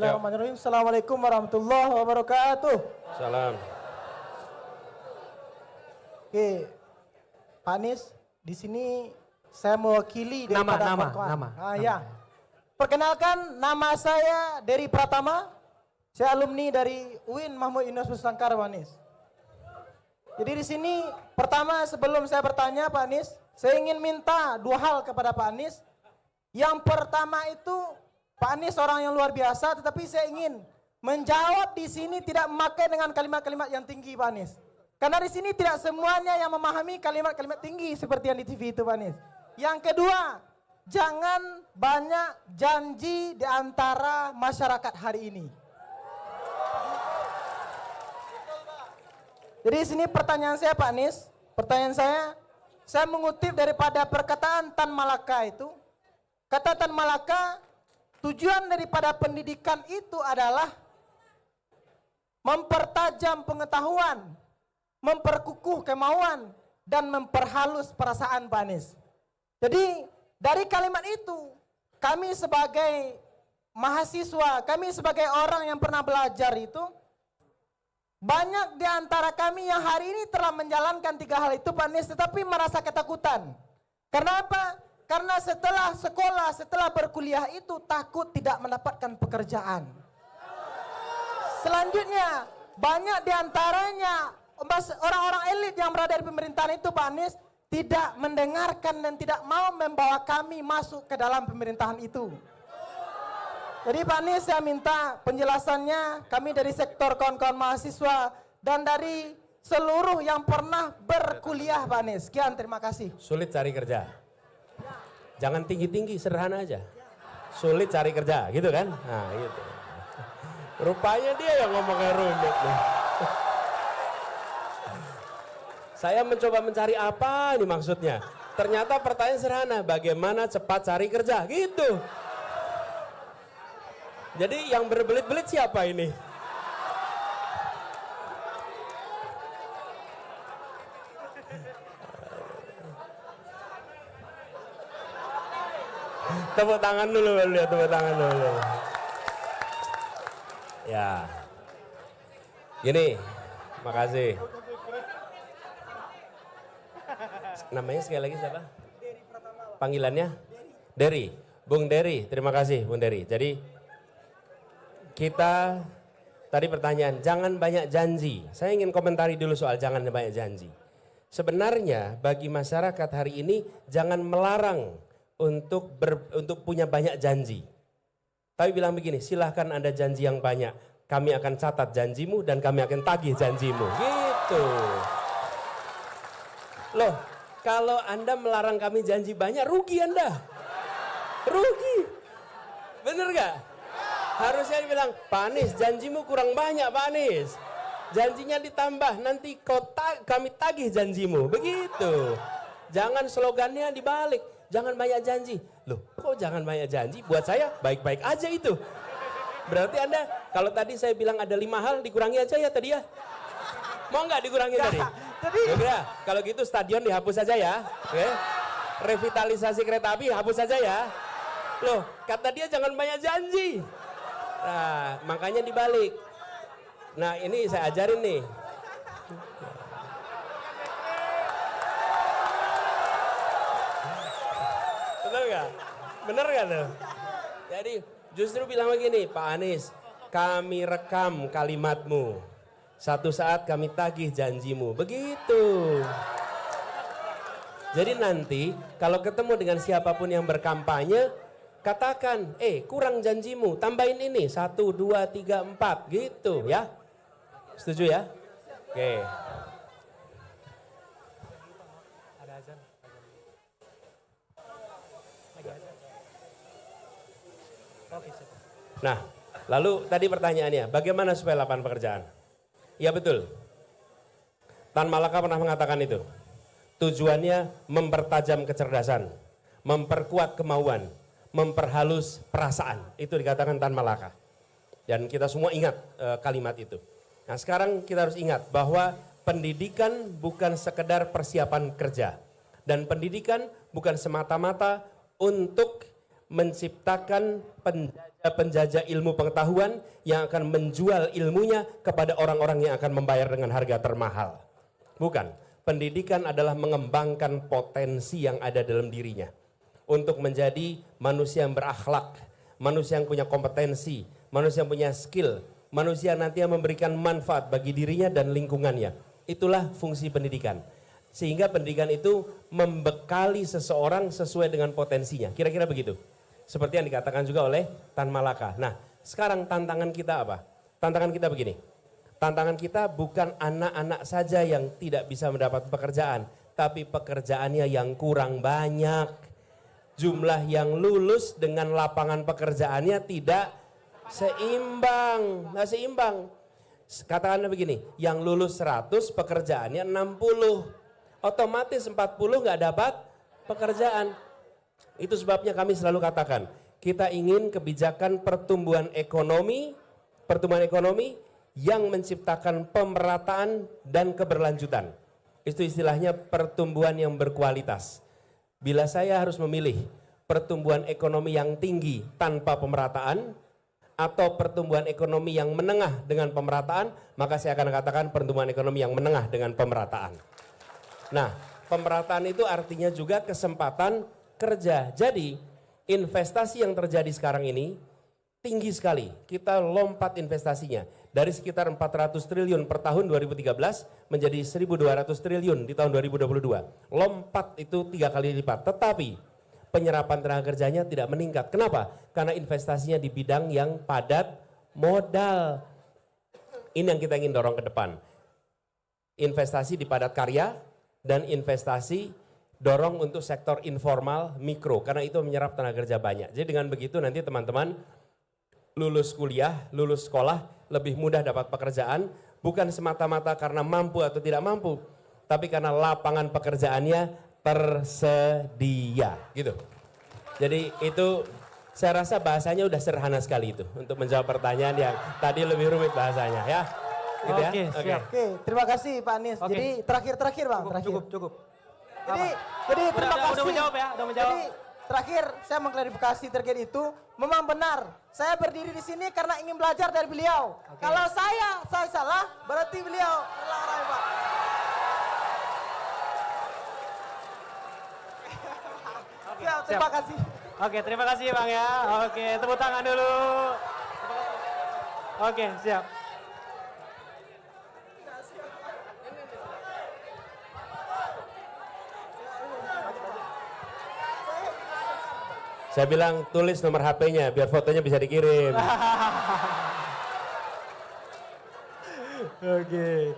Bismillahirrahmanirrahim. Assalamualaikum warahmatullahi wabarakatuh. Salam. Oke, Pak Anies, di sini saya mewakili daripada nama. Ya. Perkenalkan, nama saya Dery Pratama. Saya alumni dari UIN Mahmud Yunus Nusantara, Pak Anies. Jadi di sini pertama sebelum saya bertanya Pak Anies, saya ingin minta dua hal kepada Pak Anies. Yang pertama itu Pak Anies orang yang luar biasa, tetapi saya ingin menjawab di sini tidak memakai dengan kalimat-kalimat yang tinggi, Pak Anies. Karena di sini tidak semuanya yang memahami kalimat-kalimat tinggi seperti yang di TV itu, Pak Anies. Yang kedua, jangan banyak janji di antara masyarakat hari ini. Jadi di sini pertanyaan saya, Pak Anies, pertanyaan saya mengutip daripada perkataan Tan Malaka itu. Kata Tan Malaka, tujuan daripada pendidikan itu adalah mempertajam pengetahuan, memperkukuh kemauan, dan memperhalus perasaan, Pak Anies. Jadi dari kalimat itu, kami sebagai mahasiswa, kami sebagai orang yang pernah belajar itu, banyak di antara kami yang hari ini telah menjalankan tiga hal itu, Pak Anies, tetapi merasa ketakutan. Karena apa? Karena setelah sekolah, setelah berkuliah itu takut tidak mendapatkan pekerjaan. Selanjutnya, banyak di antaranya orang-orang elit yang berada di pemerintahan itu, Pak Anies, tidak mendengarkan dan tidak mau membawa kami masuk ke dalam pemerintahan itu. Jadi Pak Anies, saya minta penjelasannya, kami dari sektor kawan-kawan mahasiswa dan dari seluruh yang pernah berkuliah, Pak Anies. Sekian, terima kasih. Sulit cari kerja. Jangan tinggi-tinggi, sederhana aja. Sulit cari kerja, gitu kan? Nah, gitu. Rupanya dia yang ngomongnya rumit nih. Saya mencoba mencari apa ini maksudnya. Ternyata pertanyaan sederhana, bagaimana cepat cari kerja, gitu. Jadi yang berbelit-belit siapa ini? Tepuk tangan dulu, lihat tepuk tangan dulu. Ya. Gini, makasih. Namanya sekali lagi siapa? Panggilannya? Dery. Bung Dery, terima kasih Bung Dery. Jadi kita tadi pertanyaan, jangan banyak janji. Saya ingin komentari dulu soal jangan banyak janji. Sebenarnya bagi masyarakat hari ini jangan melarang untuk punya banyak janji. Tapi bilang begini, silahkan Anda janji yang banyak. Kami akan catat janjimu dan kami akan tagih janjimu. Gitu. Loh, kalau Anda melarang kami janji banyak, rugi Anda. Rugi. Bener gak? Harusnya dibilang, Pak Anies janjimu kurang banyak Pak Anies. Janjinya ditambah, nanti kami tagih janjimu. Begitu. Jangan slogannya dibalik. Jangan banyak janji. Loh, kok jangan banyak janji? Buat saya baik-baik aja itu. Berarti Anda, kalau tadi saya bilang ada 5 hal, dikurangi aja ya tadi ya? Mau nggak dikurangi tadi? Ya, kalau gitu stadion dihapus saja ya. Oke. Revitalisasi kereta api hapus saja ya. Loh, kata dia jangan banyak janji. Nah, makanya dibalik. Nah, ini saya ajarin nih. Bener gak? Bener gak tuh? Jadi justru bilang begini, Pak Anies, kami rekam kalimatmu. Satu saat kami tagih janjimu. Begitu. Jadi nanti kalau ketemu dengan siapapun yang berkampanye, katakan, kurang janjimu, tambahin ini, 1, 2, 3, 4, gitu ya. Setuju ya? Oke. Nah, lalu tadi pertanyaannya, bagaimana supaya lapangan pekerjaan? Ya betul, Tan Malaka pernah mengatakan itu. Tujuannya mempertajam kecerdasan, memperkuat kemauan, memperhalus perasaan. Itu dikatakan Tan Malaka. Dan kita semua ingat kalimat itu. Nah sekarang kita harus ingat bahwa pendidikan bukan sekedar persiapan kerja. Dan pendidikan bukan semata-mata untuk menciptakan penjajah penjajah ilmu pengetahuan yang akan menjual ilmunya kepada orang-orang yang akan membayar dengan harga termahal. Bukan. Pendidikan adalah mengembangkan potensi yang ada dalam dirinya untuk menjadi manusia yang berakhlak, manusia yang punya kompetensi, manusia yang punya skill, manusia yang nantinya memberikan manfaat bagi dirinya dan lingkungannya. Itulah fungsi pendidikan. Sehingga pendidikan itu membekali seseorang sesuai dengan potensinya. Kira-kira begitu. Seperti yang dikatakan juga oleh Tan Malaka. Nah, sekarang tantangan kita apa? Tantangan kita begini. Tantangan kita bukan anak-anak saja yang tidak bisa mendapat pekerjaan, tapi pekerjaannya yang kurang banyak. Jumlah yang lulus dengan lapangan pekerjaannya tidak seimbang, nggak seimbang. Katakanlah begini, yang lulus 100 pekerjaannya 60. Otomatis 40 nggak dapat pekerjaan. Itu sebabnya kami selalu katakan, kita ingin kebijakan pertumbuhan ekonomi yang menciptakan pemerataan dan keberlanjutan. Itu istilahnya pertumbuhan yang berkualitas. Bila saya harus memilih pertumbuhan ekonomi yang tinggi tanpa pemerataan, atau pertumbuhan ekonomi yang menengah dengan pemerataan, maka saya akan katakan pertumbuhan ekonomi yang menengah dengan pemerataan. Nah, pemerataan itu artinya juga kesempatan kerja. Jadi, investasi yang terjadi sekarang ini tinggi sekali. Kita lompat investasinya dari sekitar 400 triliun per tahun 2013 menjadi 1.200 triliun di tahun 2022. Lompat itu 3 kali lipat. Tetapi penyerapan tenaga kerjanya tidak meningkat. Kenapa? Karena investasinya di bidang yang padat modal. Ini yang kita ingin dorong ke depan. Investasi di padat karya dan investasi dorong untuk sektor informal mikro. Karena itu menyerap tenaga kerja banyak. Jadi dengan begitu nanti teman-teman lulus kuliah, lulus sekolah lebih mudah dapat pekerjaan. Bukan semata-mata karena mampu atau tidak mampu. Tapi karena lapangan pekerjaannya tersedia gitu. Jadi itu saya rasa bahasanya udah sederhana sekali itu untuk menjawab pertanyaan yang tadi lebih rumit bahasanya ya. Gitu Oke, ya? siap. Oke, terima kasih Pak Anies. Oke. Jadi terakhir Bang, terakhir. Cukup. Jadi terima kasih. Udah menjawab ya, udah menjawab. Jadi terakhir saya mengklarifikasi terkait itu, memang benar. Saya berdiri di sini karena ingin belajar dari beliau. Kalau saya salah, berarti beliau orang-orang hebat. Siap, terima kasih. Oke, terima kasih Bang ya. Oke, tepuk tangan dulu. Oke, siap. Saya bilang tulis nomor HP-nya biar fotonya bisa dikirim. Oke.